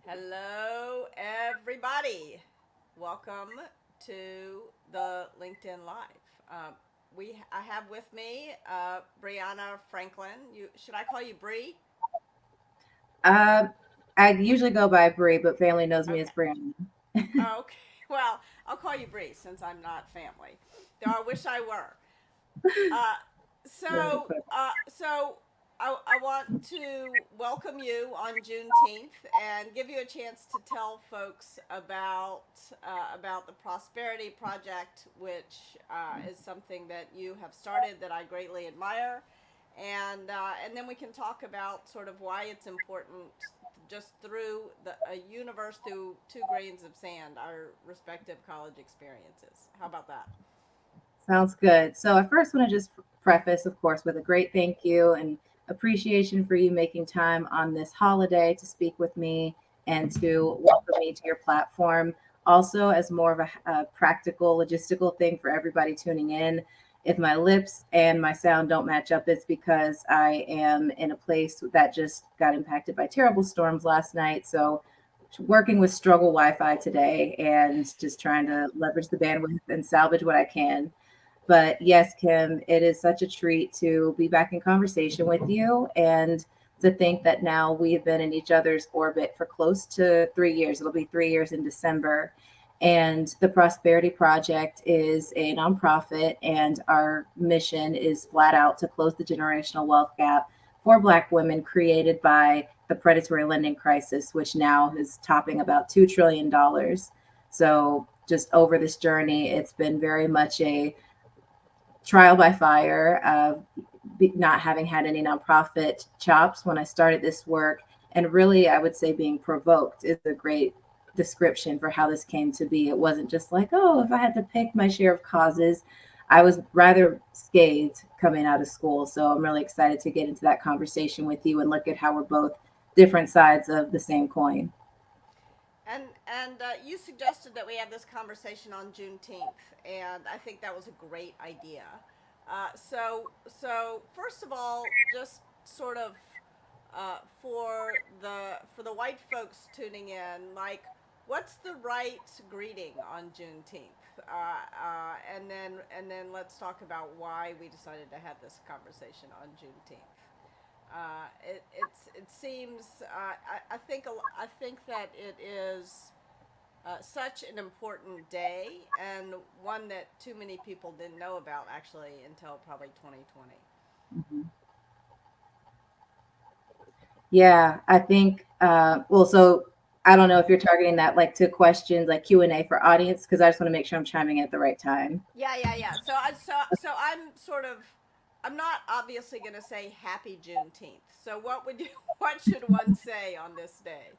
Hello, everybody. Welcome to the LinkedIn Live. I have with me Brianna Franklin. You should I call you Bree? Uh, I usually go by Bree, but family knows me as Okay. Brianna. Okay. Well, I'll call you Bree since I'm not family. Though I wish I were. Uh, so I want to welcome you on Juneteenth and give you a chance to tell folks about the Prosperity Project, which is something that you have started that I greatly admire, and then we can talk about sort of why it's important just through a universe through two grains of sand, our respective college experiences. How about that? Sounds good. So I first want to just preface, of course, with a great thank you and appreciation for you making time on this holiday to speak with me and to welcome me to your platform. Also, as more of a practical, logistical thing for everybody tuning in, if my lips and my sound don't match up, it's because I am in a place that just got impacted by terrible storms last night. So working with struggle Wi-Fi today and just trying to leverage the bandwidth and salvage what I can. But yes, Kim, it is such a treat to be back in conversation with you and to think that now we've been in each other's orbit for close to 3 years. It'll be 3 years in December. And the Prosperity Project is a nonprofit, and our mission is flat out to close the generational wealth gap for Black women created by the predatory lending crisis, which now is topping about $2 trillion. So, just over this journey, it's been very much a trial by fire of not having had any nonprofit chops when I started this work. And really, I would say being provoked is a great description for how this came to be. It wasn't just like, oh, if I had to pick my share of causes, I was rather scathed coming out of school. So I'm really excited to get into that conversation with you and look at how we're both different sides of the same coin. And you suggested that we have this conversation on Juneteenth, and I think that was a great idea. So first of all, just sort of for the white folks tuning in, like, what's the right greeting on Juneteenth? And then let's talk about why we decided to have this conversation on Juneteenth. It seems I think that it is such an important day and one that too many people didn't know about actually until probably 2020. Mhm. Yeah, I think, well, so I don't know if you're targeting that like to questions like Q&A for audience, because I just want to make sure I'm chiming in at the right time. Yeah. So I'm sort of I'm not obviously going to say Happy Juneteenth. So what would you what should one say on this day?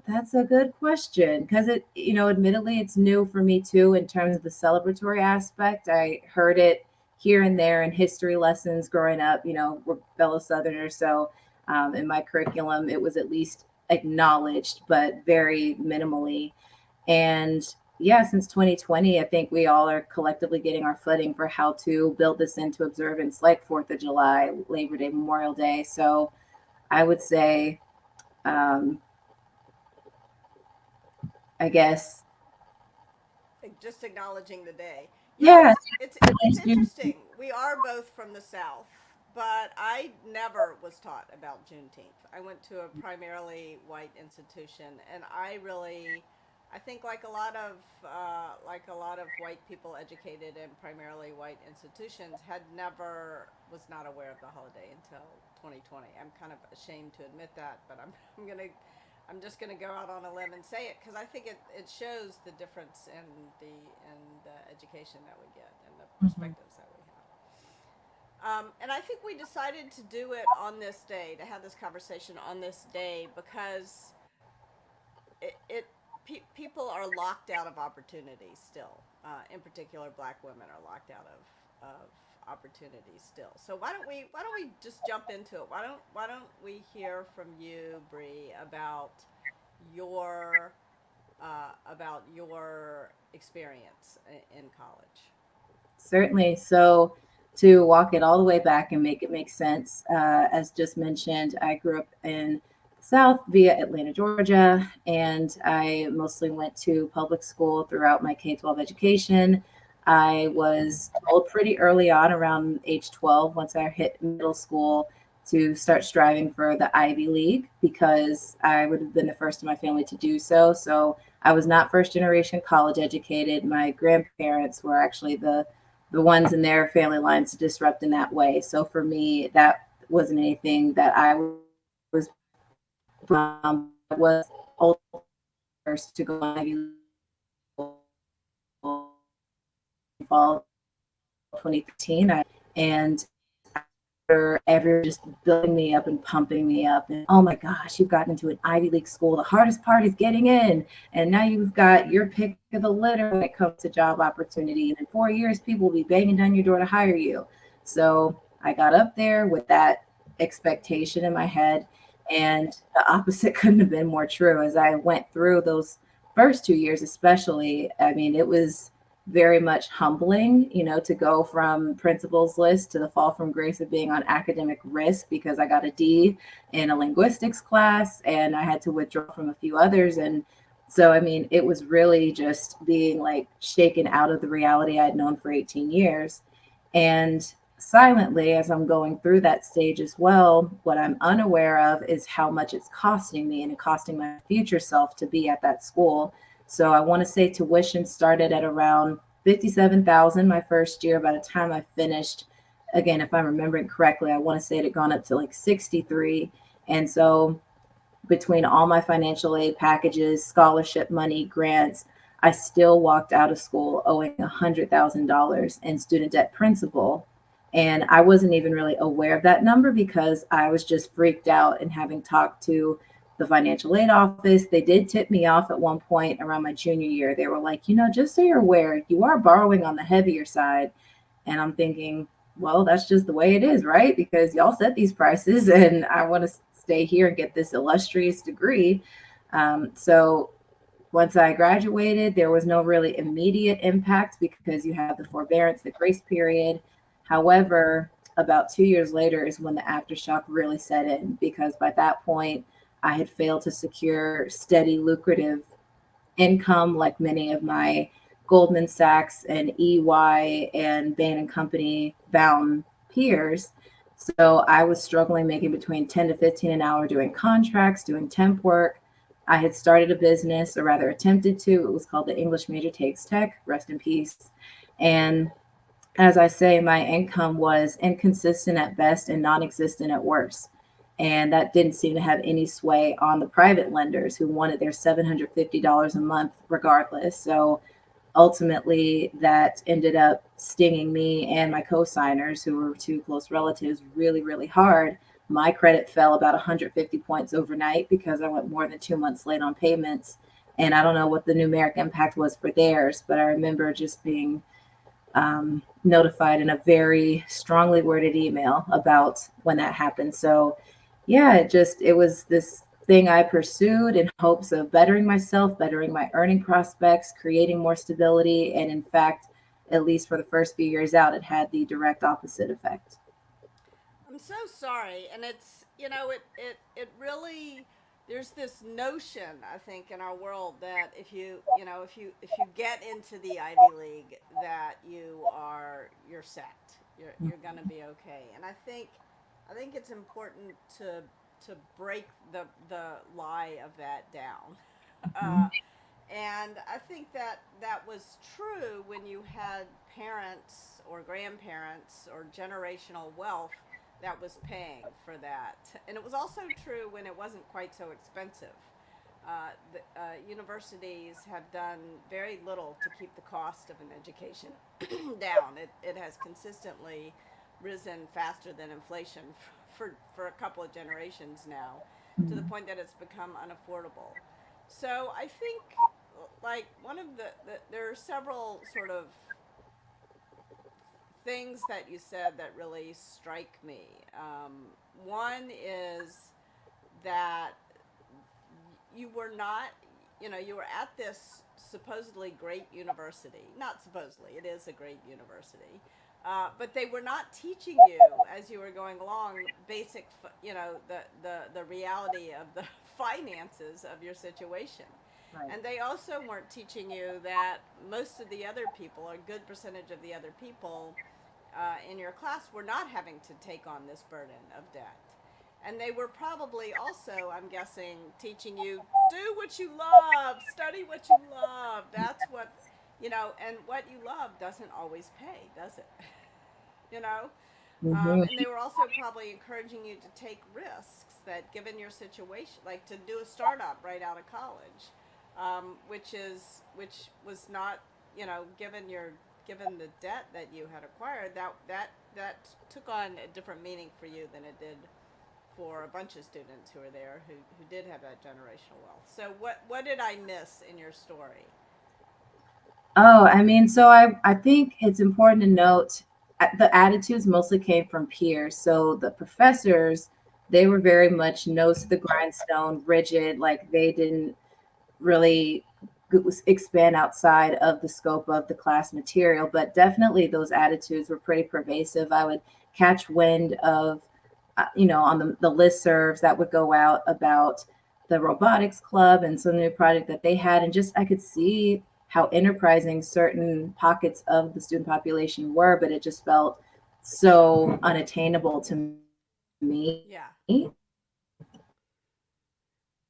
That's a good question because admittedly, it's new for me too in terms of the celebratory aspect. I heard it here and there in history lessons growing up. We're fellow Southerners, so in my curriculum, it was at least acknowledged, but very minimally. And yeah, since 2020, I think we all are collectively getting our footing for how to build this into observance like 4th of July, Labor Day, Memorial Day. So I would say, um, I guess, Like, just acknowledging the day. yeah, It's today's June. interesting. We are both from the South, but I never was taught about Juneteenth. I went to a primarily white institution, and I think like a lot of white people educated in primarily white institutions was not aware of the holiday until 2020. I'm kind of ashamed to admit that, but I'm just going to go out on a limb and say it because I think it shows the difference in the education that we get and the Mhm. perspectives that we have. And I think we decided to do it on this day, to have this conversation on this day, because it people are locked out of opportunity still. In particular, Black women are locked out of opportunities still. So why don't we just jump into it? Why don't we hear from you, Bree, your about your experience in college? Certainly. So, to walk it all the way back and make it make sense, as just mentioned, I grew up in south via Atlanta, Georgia, and I mostly went to public school throughout my K 12 education. I was told pretty early on, around age 12, once I hit middle school, to start striving for the Ivy League because I would have been the first in my family to do so. So I was not first generation college educated. My grandparents were actually the ones in their family lines to disrupt in that way. So for me, that wasn't anything that I was but I was ultimately the first to go on Ivy League fall 2013. And after everyone just building me up and pumping me up, and oh my gosh, you've gotten into an Ivy League school. The hardest part is getting in, and now you've got your pick of the litter when it comes to job opportunity. And in 4 years, people will be banging down your door to hire you. So I got up there with that expectation in my head, and the opposite couldn't have been more true. As I went through those first 2 years, especially, I mean, it was very much humbling, to go from principal's list to the fall from grace of being on academic risk because I got a D in a linguistics class and I had to withdraw from a few others. And so, I mean, it was really just being like shaken out of the reality I'd known for 18 years. And silently, as I'm going through that stage as well, what I'm unaware of is how much it's costing me and costing my future self to be at that school. So I want to say tuition started at around 57,000 my first year. By the time I finished, again, if I'm remembering correctly, I want to say it had gone up to like 63. And so between all my financial aid packages, scholarship money, grants, I still walked out of school owing $100,000 in student debt principal. And I wasn't even really aware of that number because I was just freaked out. And having talked to the financial aid office, they did tip me off at one point around my junior year. They were like, just so you're aware, you are borrowing on the heavier side. And I'm thinking, well, that's just the way it is, right? Because y'all set these prices and I want to stay here and get this illustrious degree. So once I graduated, there was no really immediate impact because you have the forbearance, the grace period. However, about 2 years later is when the aftershock really set in because by that point, I had failed to secure steady, lucrative income like many of my Goldman Sachs and EY and Bain and Company bound peers. So I was struggling making between 10 to 15 an hour doing contracts, doing temp work. I had started a business, or rather attempted to. It was called the English Major Takes Tech, rest in peace. And as I say, my income was inconsistent at best and non existent at worst. And that didn't seem to have any sway on the private lenders who wanted their $750 a month regardless. So ultimately, that ended up stinging me and my co-signers, who were two close relatives, really, really hard. My credit fell about 150 points overnight because I went more than 2 months late on payments. And I don't know what the numeric impact was for theirs, but I remember just being notified in a very strongly worded email about when that happened. So, yeah, it was this thing I pursued in hopes of bettering myself, bettering my earning prospects, creating more stability. And in fact, at least for the first few years out, it had the direct opposite effect. I'm so sorry, and it really, there's this notion I think in our world that if you get into the Ivy League that you're set, you're gonna be okay, and I think it's important to break the lie of that down. Uh, and I think that that was true when you had parents or grandparents or generational wealth that was paying for that. And it was also true when it wasn't quite so expensive. Universities have done very little to keep the cost of an education down. It has consistently risen faster than inflation for a couple of generations now, to the point that it's become unaffordable. So I think, like, one of there are several sort of things that you said that really strike me. One is that you were not, you were at this supposedly great university. Not supposedly, it is a great university. But they were not teaching you as you were going along basic, the reality of the finances of your situation. Right. And they also weren't teaching you that most of the other people, a good percentage of the other people in your class, were not having to take on this burden of debt. And they were probably also, I'm guessing, teaching you do what you love, study what you love. That's what, and what you love doesn't always pay, does it? you know? Mhm. And they were also probably encouraging you to take risks that, given your situation, like to do a startup right out of college, which was not, given the debt that you had acquired, that took on a different meaning for you than it did for a bunch of students who were there who did have that generational wealth. So what did I miss in your story? Oh, I mean, so I think it's important to note the attitudes mostly came from peers. So the professors, they were very much nose to the grindstone, rigid, like they didn't really expand outside of the scope of the class material. But definitely those attitudes were pretty pervasive. I would catch wind of, on the listservs that would go out about the robotics club and some new project that they had. And just I could see how enterprising certain pockets of the student population were, but it just felt so unattainable to me. Yeah, And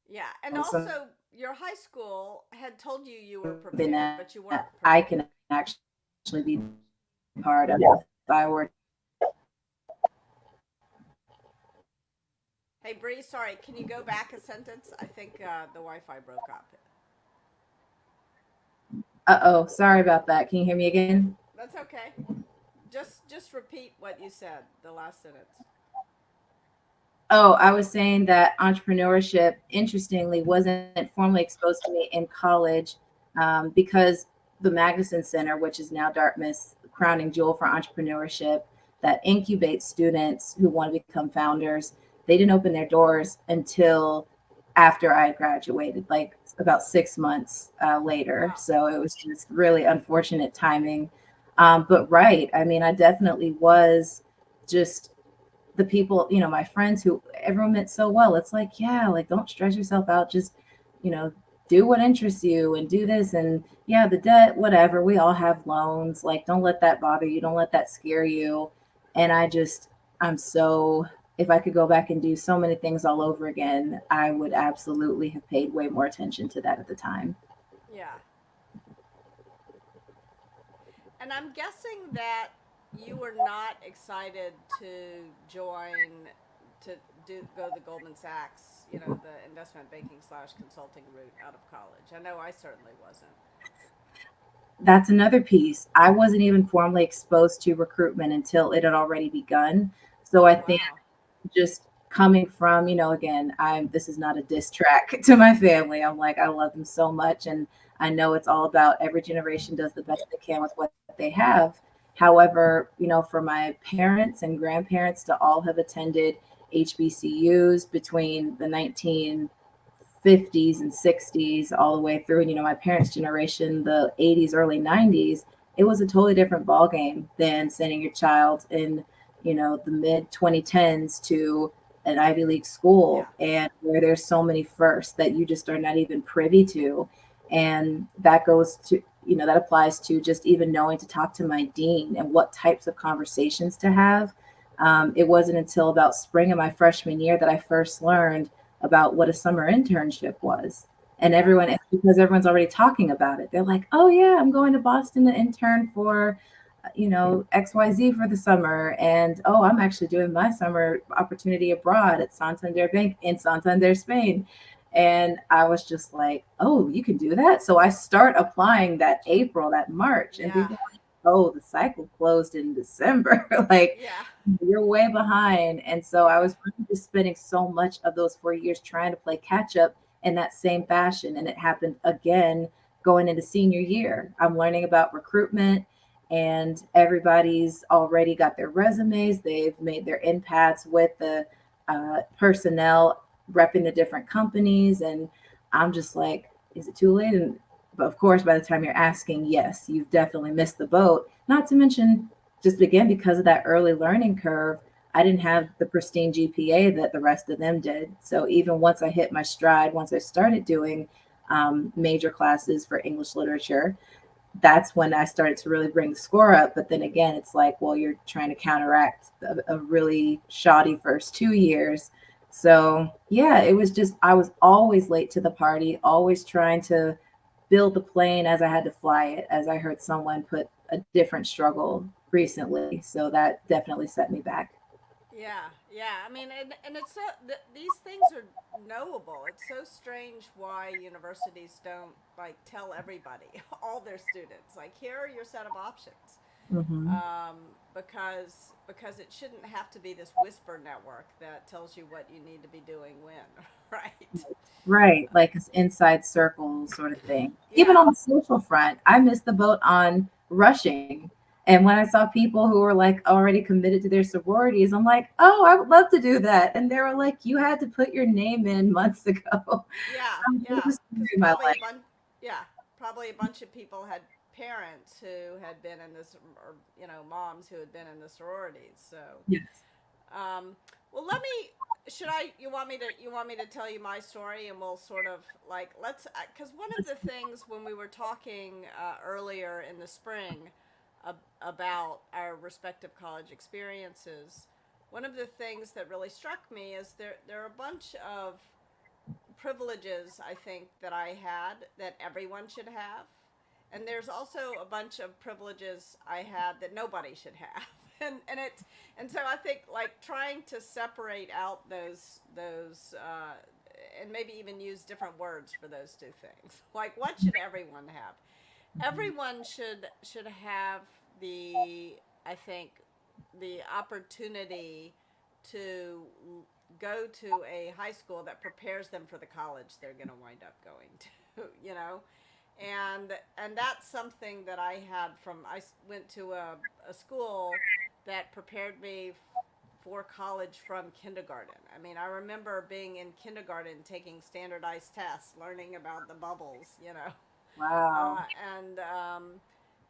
yeah, and something also your high school had told you you were that prepared, but you weren't I can prepared. actually be part of if I were. Hey Bree, sorry, can you go back a sentence? I think the Wi-Fi broke up. Uh-oh, sorry about that. Can you hear me again? That's okay. Just repeat what you said, the last sentence. Oh, I was saying that entrepreneurship, interestingly, wasn't formally exposed to me in college, because the Magnuson Center, which is now Dartmouth's crowning jewel for entrepreneurship, that incubates students who want to become founders, they didn't open their doors until after I graduated, like about 6 months later. Wow. So it was just really unfortunate timing. But right, I mean, I definitely was just the people, my friends who everyone meant so well. It's like, yeah, like don't stress yourself out. Just, you know, do what interests you and do this. And yeah, the debt, whatever. We all have loans. Like, don't let that bother you. Don't let that scare you. And I'm so, if I could go back and do so many things all over again, I would absolutely have paid way more attention to that at the time. Yeah. And I'm guessing that you were not excited to join to do go the Goldman Sachs, the investment banking slash consulting route out of college. I know I certainly wasn't. That's another piece. I wasn't even formally exposed to recruitment until it had already begun. So I Oh think wow. just coming from, again, I'm this is not a diss track to my family. I'm like, I love them so much. And I know it's all about every generation does the best they can with what they have. However, for my parents and grandparents to all have attended HBCUs between the 1950s and 60s all the way through, my parents' generation, the 80s, early 90s, it was a totally different ball game than sending your child in, the mid 2010s to an Ivy League Yeah. school, and where there's so many firsts that you just are not even privy to. And that goes to, that applies to just even knowing to talk to my dean and what types of conversations to have. It wasn't until about spring of my freshman year that I first learned about what a summer internship was. And Yeah. everyone, because everyone's already talking about it, they're like, oh, yeah, I'm going to Boston to intern for, XYZ for the summer. And oh, I'm actually doing my summer opportunity abroad at Santander Bank in Santander, Spain. And I was just like, oh, you can do that. So I start applying that April, that March, and Yeah. people are like, oh, the cycle closed in December. Like, Yeah. you're way behind. And so I Yeah. was really just spending so much of those 4 years trying to play catch up in that same fashion. And it happened again going into senior year. I'm learning about recruitment, and everybody's already got their resumes. They've made their in-paths with the personnel repping the different companies. And I'm just like, is it too late? And But of course, by the time you're asking, yes, you've definitely missed the boat. Not to mention, just again, because of that early learning curve, I didn't have the pristine GPA that the rest of them did. So even once I hit my stride, once I started doing major classes for English literature, that's when I started to really bring the score up. But then again, it's like, well, you're trying to counteract a really shoddy first 2 years. So yeah, it was just, I was always late to the party, always trying to build the plane as I had to fly it, as I heard someone put a different struggle recently. So that definitely set me back. Yeah, yeah. I mean, and it's so these things are knowable. It's so strange why universities don't like tell everybody, all their students, like here are your set of options, Hmm. because it shouldn't have to be this whisper network that tells you what you need to be doing when, right? Right, like it's inside circle sort of thing. Even Yeah, on the social front, I missed the boat on rushing. And when I saw people who were like already committed to their sororities, I'm like, oh, I would love to do that. And they were like, you had to put your name in months ago. yeah, So it yeah. was Because my probably a life. bunch, yeah, probably a bunch of people had parents who had been in this, or moms who had been in the sororities. So, Yes. um, well, let me. Should I? You want me to tell you my story, and we'll sort of like let's because one of the things when we were talking earlier in the spring about our respective college experiences, one of the things that really struck me is there are a bunch of privileges I think that I had that everyone should have. And there's also a bunch of privileges I had that nobody should have. And so I think like trying to separate out those and maybe even use different words for those two things. Like what should everyone have? Everyone should have the I think the opportunity to go to a high school that prepares them for the college they're going to wind up going to, and that's something that I had from I went to a school that prepared me for college from kindergarten. I mean, I remember being in kindergarten taking standardized tests, learning about the bubbles, Wow. uh, and um,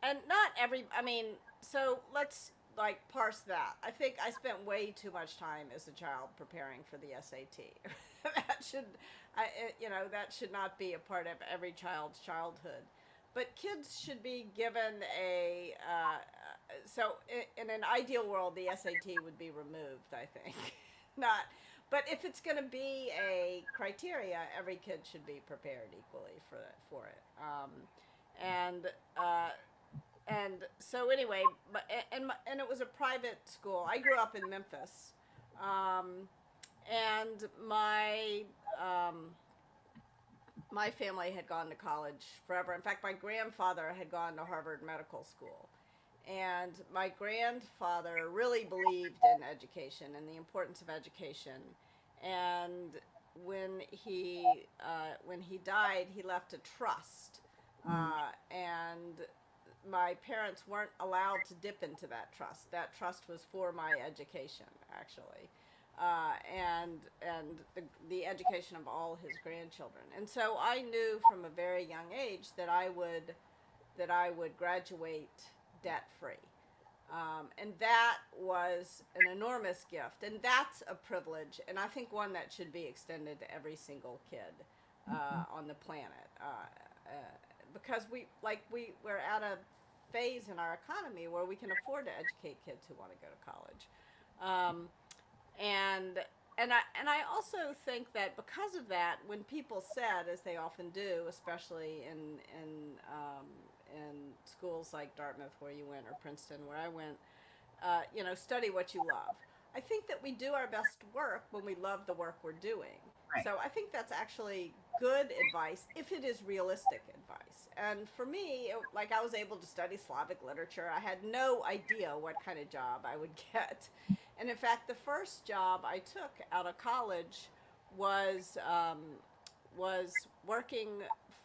and not every. I mean, so let's like parse that. I think I spent way too much time as a child preparing for the SAT. that should, that should not be a part of every child's childhood. But kids should be given a. So in an ideal world, the SAT would be removed. I think, not. But if it's going to be a criteria, every kid should be prepared equally for it. And uh, and so anyway, but and it was a private school. I grew up in Memphis, um, and um, my family had gone to college forever. In fact, my grandfather had gone to Harvard Medical School. And my grandfather really believed in education and the importance of education. And when he died, he left a trust, Mm. and my parents weren't allowed to dip into that trust. That trust was for my education, actually, and the education of all his grandchildren. And so I knew from a very young age that I would graduate debt free. And that was an enormous gift. And that's a privilege. And I think one that should be extended to every single kid on the planet. Because we're at a phase in our economy where we can afford to educate kids who want to go to college. Um, and and I also think that because of that, when people said, as they often do, especially in schools like Dartmouth where you went or Princeton where I went, study what you love. I think that we do our best work when we love the work we're doing. Right. So I think that's actually good advice if it is realistic advice. And for me, like I was able to study Slavic literature. I had no idea what kind of job I would get. And in fact, the first job I took out of college was was working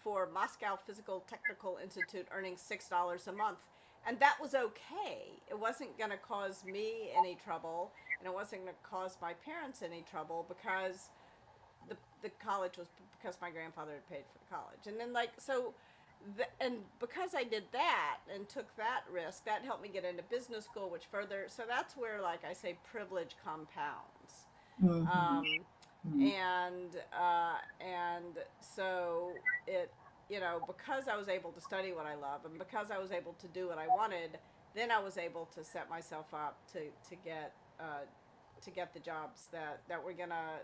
for Moscow Physical Technical Institute, earning $6 a month, and that was okay. It wasn't going to cause me any trouble, and it wasn't going to cause my parents any trouble because the college was because my grandfather had paid for the college. And then like so, and because I did that and took that risk, that helped me get into business school, which further, so that's where, like I say, privilege compounds. Mm-hmm. Um, and so it, because I was able to study what I love and because I was able to do what I wanted, then I was able to set myself up to get the jobs that were gonna,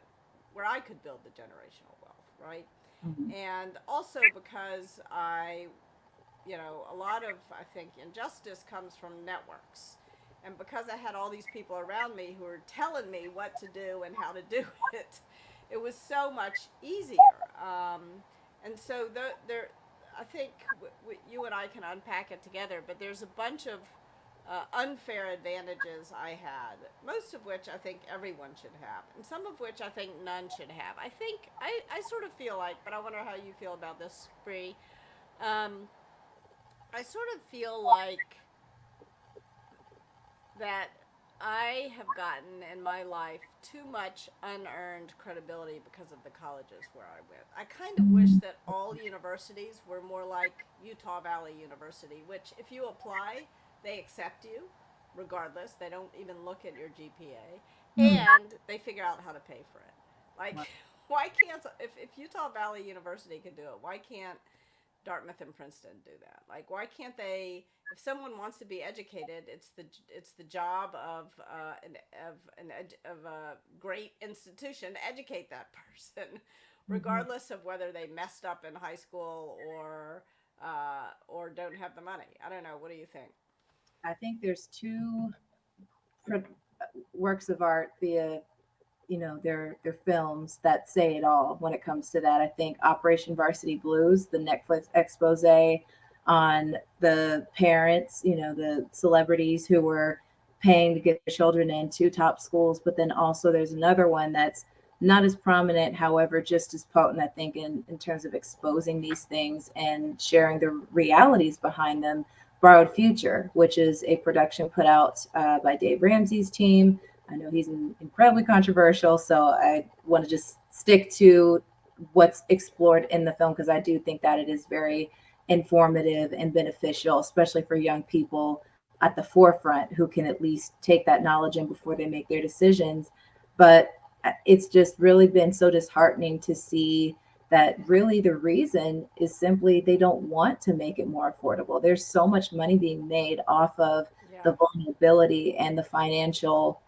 where I could build the generational wealth, right? Mm-hmm. And also because a lot of, I think, injustice comes from networks. And because I had all these people around me who were telling me what to do and how to do it, it was so much easier. And so I think you and I can unpack it together, but there's a bunch of unfair advantages I had, most of which I think everyone should have, and some of which I think none should have. I sort of feel like, but I wonder how you feel about this, Bree. Um, I sort of feel like that I have gotten in my life too much unearned credibility because of the colleges where I went. I kind of wish that all universities were more like Utah Valley University, which, if you apply, they accept you regardless. They don't even look at your GPA, Mm-hmm. and they figure out how to pay for it. Like, why can't, if Utah Valley University can do it, why can't Dartmouth and Princeton do that? Like, why can't they? If someone wants to be educated, it's the job of a great institution to educate that person, Mm-hmm. regardless of whether they messed up in high school or don't have the money. I don't know. What do you think? I think there's two pro- works of art via, their films that say it all when it comes to that. I think Operation Varsity Blues, the Netflix expose on the parents, the celebrities who were paying to get their children into top schools, but then also there's another one that's not as prominent, however just as potent, I think, in terms of exposing these things and sharing the realities behind them. Borrowed Future, which is a production put out by Dave Ramsey's team. I know he's incredibly controversial, so I want to just stick to what's explored in the film because I do think that it is very informative and beneficial, especially for young people at the forefront who can at least take that knowledge in before they make their decisions. But it's just really been so disheartening to see that really the reason is simply they don't want to make it more affordable. There's so much money being made off of Yeah. the vulnerability and the financial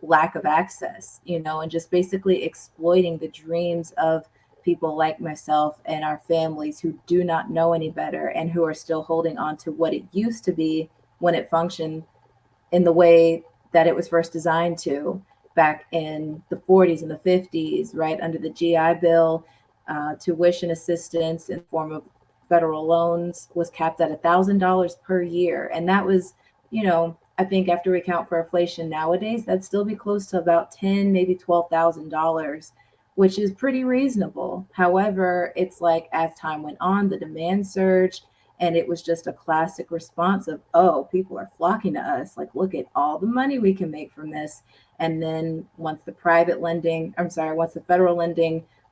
lack of access, and just basically exploiting the dreams of people like myself and our families who do not know any better and who are still holding on to what it used to be when it functioned in the way that it was first designed to back in the 40s and the 50s, right under the GI Bill. Tuition assistance in the form of federal loans was capped at $1,000 per year. And that was, I think after we account for inflation nowadays, that'd still be close to about maybe $12,000, which is pretty reasonable. However, it's like as time went on, the demand surged, and it was just a classic response of, oh, people are flocking to us. Like, look at all the money we can make from this. And then once the federal lending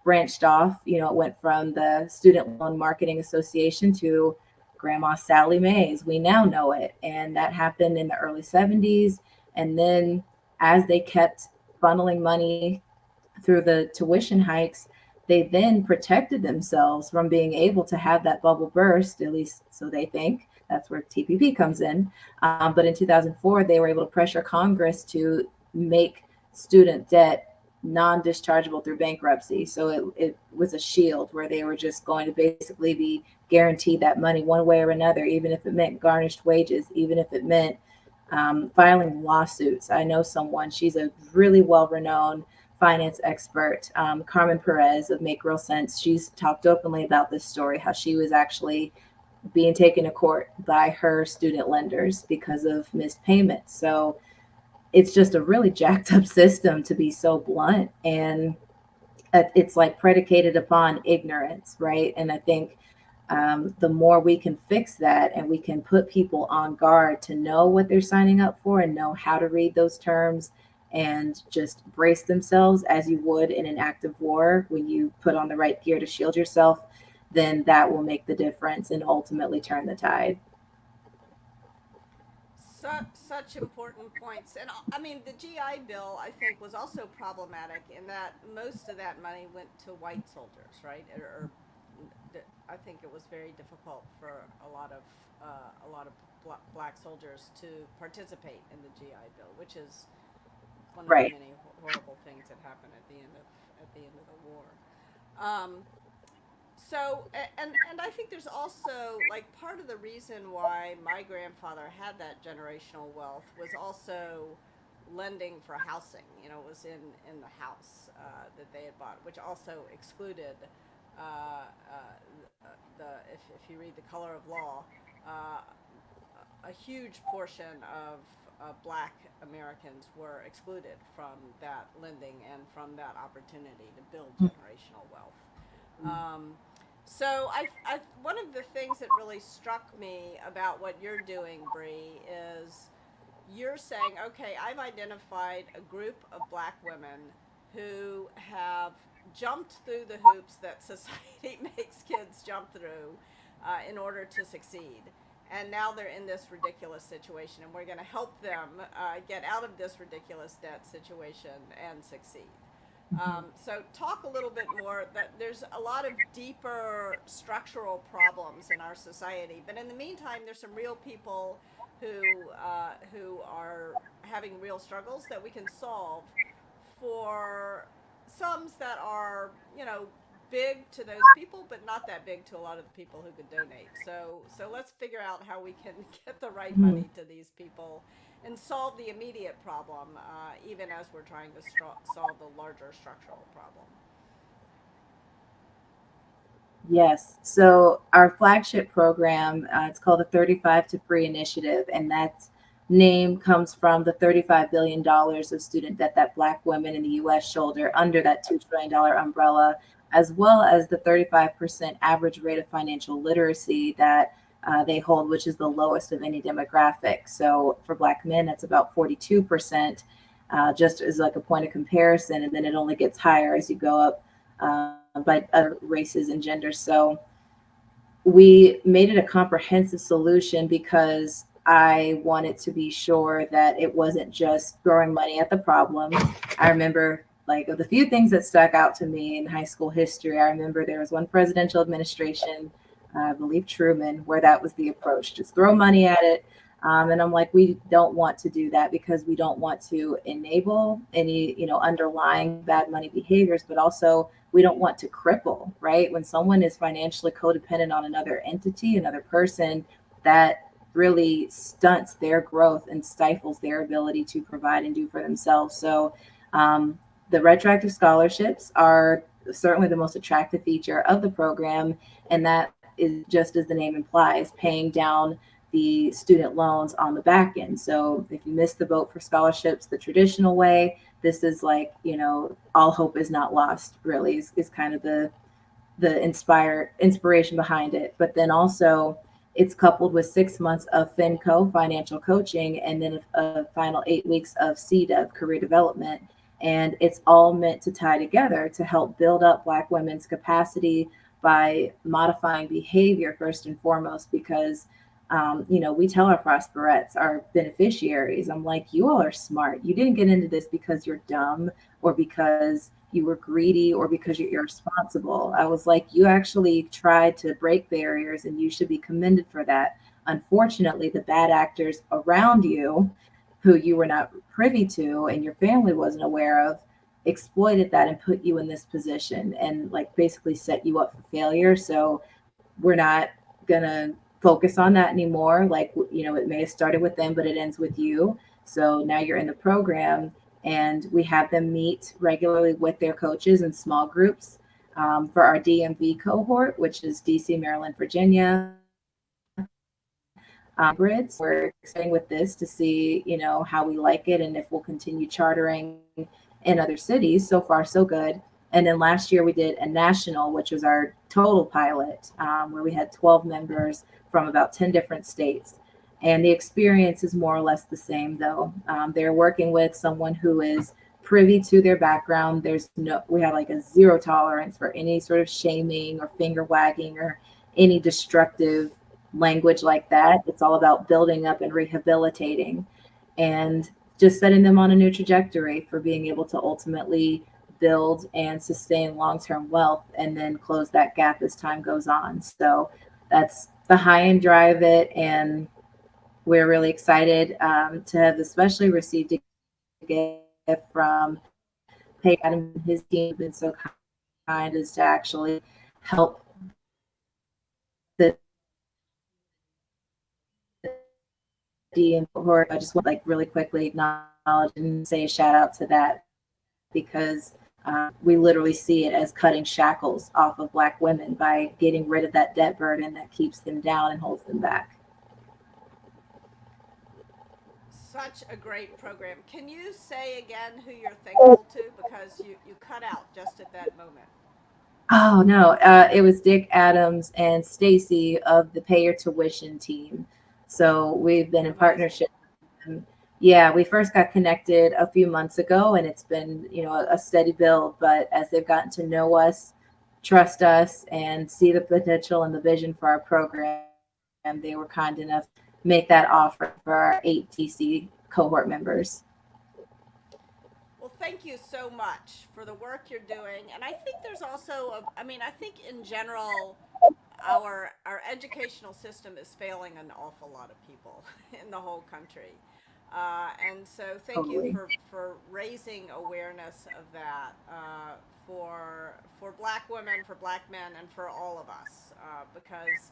branched off, it went from the Student Loan Marketing Association to Grandma Sally Mae's. We now know it. And that happened in the early 70s. And then as they kept funneling money through the tuition hikes, they then protected themselves from being able to have that bubble burst, at least so they think. That's where TPP comes in. But in 2004, they were able to pressure Congress to make student debt non-dischargeable through bankruptcy. So it was a shield where they were just going to basically be guaranteed that money one way or another, even if it meant garnished wages, even if it meant filing lawsuits. I know someone, she's a really well-renowned finance expert, Carmen Perez of Make Real Sense. She's talked openly about this story, how she was actually being taken to court by her student lenders because of missed payments. So it's just a really jacked up system, to be so blunt. And it's like predicated upon ignorance, right? And I think the more we can fix that and we can put people on guard to know what they're signing up for and know how to read those terms and just brace themselves as you would in an active war when you put on the right gear to shield yourself, then that will make the difference and ultimately turn the tide. Such important points. And I mean, the GI Bill, I think, was also problematic in that most of that money went to white soldiers, right? I think it was very difficult for a lot of black soldiers to participate in the GI Bill, which is one of the Right. many horrible things that happened at the end of the war. Um, and I think there's also like part of the reason why my grandfather had that generational wealth was also lending for housing. You know, it was in the house that they had bought, which also excluded uh, the if you read the Color of Law, uh, a huge portion of black Americans were excluded from that lending and from that opportunity to build generational wealth. Um, one of the things that really struck me about what you're doing, Bree, is you're saying, okay, I've identified a group of black women who have jumped through the hoops that society makes kids jump through in order to succeed. And now they're in this ridiculous situation, and we're going to help them get out of this ridiculous debt situation and succeed. So talk a little bit more that there's a lot of deeper structural problems in our society, but in the meantime, there's some real people who are having real struggles that we can solve for sums that are, you know, big to those people, but not that big to a lot of the people who could donate. So let's figure out how we can get the right Mhm. money to these people and solve the immediate problem, even as we're trying to solve the larger structural problem. Yes. So our flagship program, it's called the 35 to Free Initiative, and that name comes from the $35 billion of student debt that Black women in the U.S. shoulder under that $2 trillion umbrella, as well as the 35% average rate of financial literacy that they hold, which is the lowest of any demographic. So for Black men, that's about 42%, just as like a point of comparison, and then it only gets higher as you go up by other races and genders. So we made it a comprehensive solution because I wanted to be sure that it wasn't just throwing money at the problem. I remember like the few things that stuck out to me in high school history. I remember there was one presidential administration, I believe Truman, where that was the approach: just throw money at it. And I'm like, we don't want to do that because we don't want to enable any, underlying bad money behaviors, but also we don't want to cripple, right? When someone is financially codependent on another entity, another person, that really stunts their growth and stifles their ability to provide and do for themselves. So, the retroactive scholarships are certainly the most attractive feature of the program, and that is just as the name implies, paying down the student loans on the back end. So if you miss the boat for scholarships the traditional way, this is like, all hope is not lost, really, is kind of the inspiration behind it. But then also it's coupled with 6 months of FinCo financial coaching and then a final 8 weeks of CDEV career development. And it's all meant to tie together to help build up Black women's capacity by modifying behavior first and foremost, because we tell our prosperettes, our beneficiaries, I'm like, you all are smart. You didn't get into this because you're dumb or because you were greedy or because you're irresponsible. I was like, you actually tried to break barriers and you should be commended for that. Unfortunately, the bad actors around you, who you were not privy to and your family wasn't aware of, exploited that and put you in this position and like basically set you up for failure. So we're not gonna focus on that anymore. Like, it may have started with them, but it ends with you. So now you're in the program, and we have them meet regularly with their coaches in small groups for our DMV cohort, which is DC, Maryland, Virginia. Hybrids. We're expanding with this to see, how we like it and if we'll continue chartering in other cities. So far, so good. And then last year we did a national, which was our total pilot, where we had 12 members from about 10 different states. And the experience is more or less the same, though. They're working with someone who is privy to their background. We have like a zero tolerance for any sort of shaming or finger wagging or any destructive language like that. It's all about building up and rehabilitating and just setting them on a new trajectory for being able to ultimately build and sustain long-term wealth and then close that gap as time goes on. So that's the high and dry of it. And we're really excited to have especially received a gift from Pay Adams and his team have been so kind as to actually help the D and cohort. I just want like really quickly acknowledge and say a shout out to that because we literally see it as cutting shackles off of Black women by getting rid of that debt burden that keeps them down and holds them back. Such a great program. Can you say again who you're thankful to? Because you cut out just at that moment. Oh no, it was Dick Adams and Stacy of the Pay Your Tuition team. So we've been in Amazing. partnership. And yeah, we first got connected a few months ago, and it's been a steady build. But as they've gotten to know us, trust us, and see the potential and the vision for our program, they were kind enough to make that offer for our 8TC cohort members. Well, thank you so much for the work you're doing. And I think there's also I mean, I think in general our educational system is failing an awful lot of people in the whole country. And so thank you Totally. for raising awareness of that for Black women, for Black men, and for all of us, because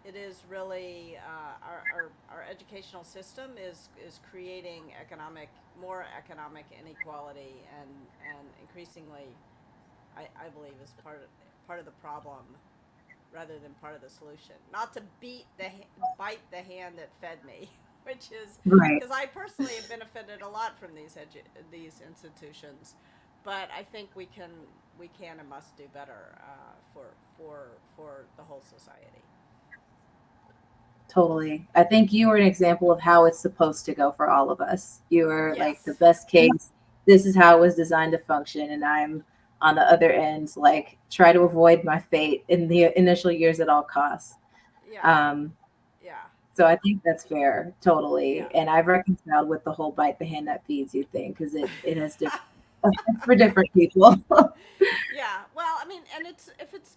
it is really our educational system is creating more economic inequality, and increasingly I believe is part of the problem rather than part of the solution. Not to bite the hand that fed me, which is Right. because I personally have benefited a lot from these institutions, but I think we can and must do better for the whole society. Totally. I think you were an example of how it's supposed to go for all of us. You were like the Yes. best case. This is how it was designed to function. And I'm on the other end, like try to avoid my fate in the initial years at all costs. Yeah. Um, Yeah. so I think that's fair, totally. Yeah. And I've reconciled with the whole bite the hand that feeds you thing because it has different effects for different people. Yeah. Well, I mean, and it's if it's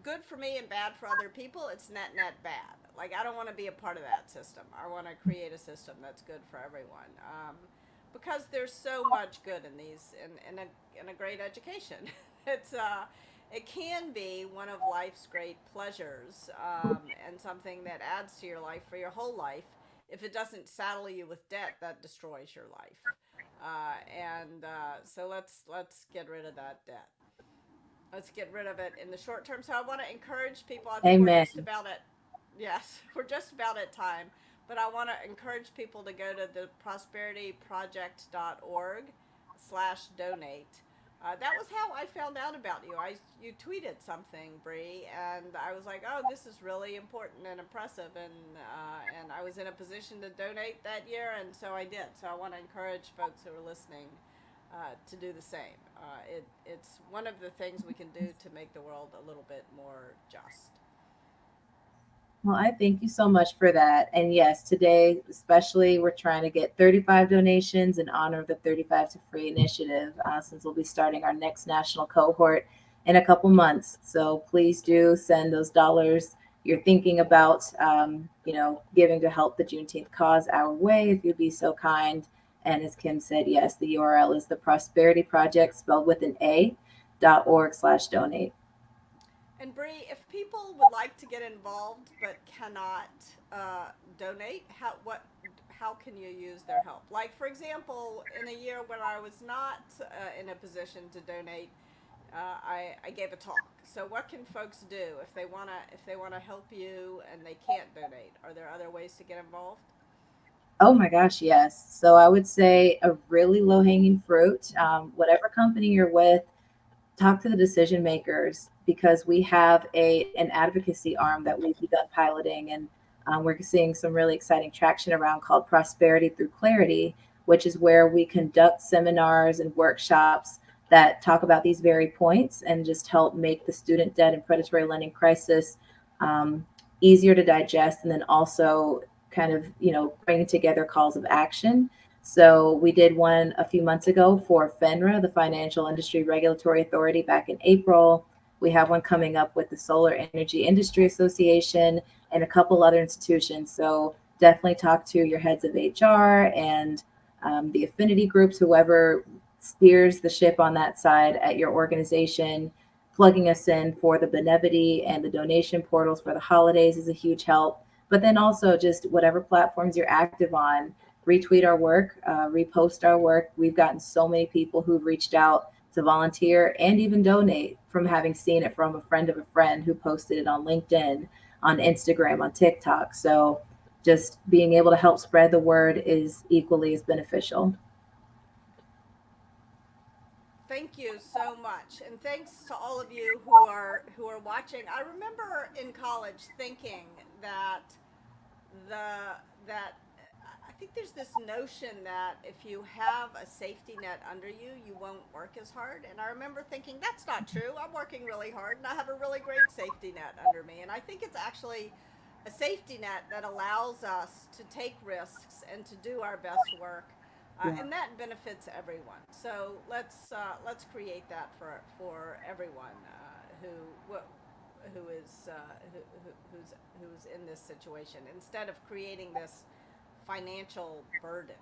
good for me and bad for other people, it's net bad. Like I don't want to be a part of that system. I want to create a system that's good for everyone. Because there's so much good in these in a great education. It's it can be one of life's great pleasures, and something that adds to your life for your whole life. If it doesn't saddle you with debt, that destroys your life. And so let's get rid of that debt. Let's get rid of it in the short term. So I want to encourage people. I think we're Amen. just about at yes, we're just about at time. But I want to encourage people to go to the prosperityproject.org/donate. That was how I found out about you. You tweeted something, Bree, and I was like, "Oh, this is really important and impressive," and I was in a position to donate that year, and so I did. So I want to encourage folks who are listening to do the same. It's one of the things we can do to make the world a little bit more just. Well, I thank you so much for that. And yes, today, especially, we're trying to get 35 donations in honor of the 35 to Free initiative, since we'll be starting our next national cohort in a couple months. So please do send those dollars you're thinking about, giving to help the Juneteenth cause our way, if you'd be so kind. And as Kim said, yes, the URL is the Prosperity Project, spelled with an A, .org/donate. And Bree, if people would like to get involved but cannot donate, how can you use their help? Like for example, in a year when I was not in a position to donate, I gave a talk. So what can folks do if they wanna help you and they can't donate? Are there other ways to get involved? Oh my gosh, yes. So I would say a really low hanging fruit, whatever company you're with, talk to the decision makers because we have an advocacy arm that we've begun piloting, and we're seeing some really exciting traction around called Prosperity Through Clarity, which is where we conduct seminars and workshops that talk about these very points and just help make the student debt and predatory lending crisis um, easier to digest, and then also kind of, bringing together calls of action. So we did one a few months ago for FINRA, the Financial Industry Regulatory Authority, back in April. We have one coming up with the Solar Energy Industry Association and a couple other institutions. So definitely talk to your heads of HR and the affinity groups, whoever steers the ship on that side at your organization. Plugging us in for the Benevity and the donation portals for the holidays is a huge help. But then also just whatever platforms you're active on, retweet our work, repost our work. We've gotten so many people who've reached out to volunteer and even donate from having seen it from a friend of a friend who posted it on LinkedIn, on Instagram, on TikTok. So just being able to help spread the word is equally as beneficial. Thank you so much, and thanks to all of you who are watching. I remember in college thinking that the that I think there's this notion that if you have a safety net under you, you won't work as hard. And I remember thinking that's not true. I'm working really hard and I have a really great safety net under me. And I think it's actually a safety net that allows us to take risks and to do our best work. Yeah. And that benefits everyone. So let's create that for everyone who is who's in this situation, instead of creating this financial burden.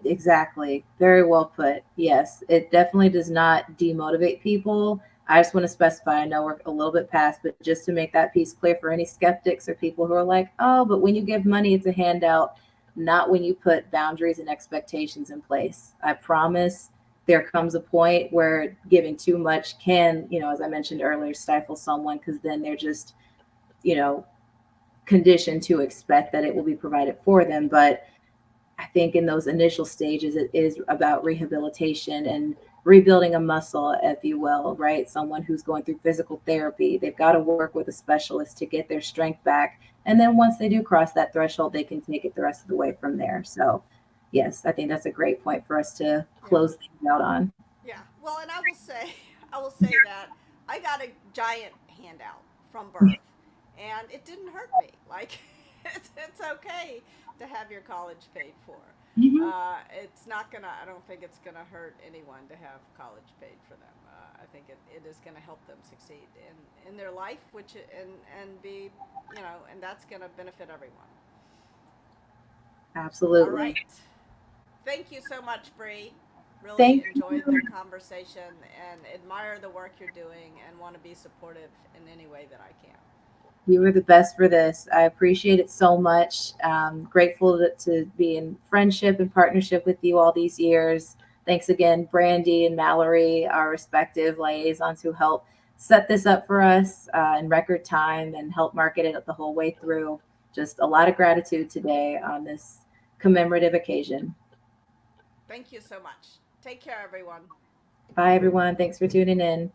Exactly. Very well put. Yes, it definitely does not demotivate people. I just want to specify, I know we're a little bit past, but just to make that piece clear for any skeptics or people who are like, oh, but when you give money, it's a handout, not when you put boundaries and expectations in place. I promise there comes a point where giving too much can, as I mentioned earlier, stifle someone because then they're just, you know, conditioned to expect that it will be provided for them. But I think in those initial stages, it is about rehabilitation and rebuilding a muscle, if you will, right? Someone who's going through physical therapy, they've got to work with a specialist to get their strength back. And then once they do cross that threshold, they can take it the rest of the way from there. So, yes, I think that's a great point for us to Yeah. close things out on. Yeah. Well, and I will say, I will say that I got a giant handout from birth, and it didn't hurt me. Like, it's okay to have your college paid for. Mhm. It's not gonna. I don't think it's gonna hurt anyone to have college paid for them. I think it is gonna help them succeed in their life, and be, and that's gonna benefit everyone. All Absolutely. right. Thank you so much, Bree. Really Thank enjoyed the you. conversation and admire the work you're doing and want to be supportive in any way that I can. You were the best for this. I appreciate it so much. Grateful to be in friendship and partnership with you all these years. Thanks again, Brandy and Mallory, our respective liaisons who helped set this up for us in record time and help market it the whole way through. Just a lot of gratitude today on this commemorative occasion. Thank you so much. Take care, everyone. Bye, everyone. Thanks for tuning in.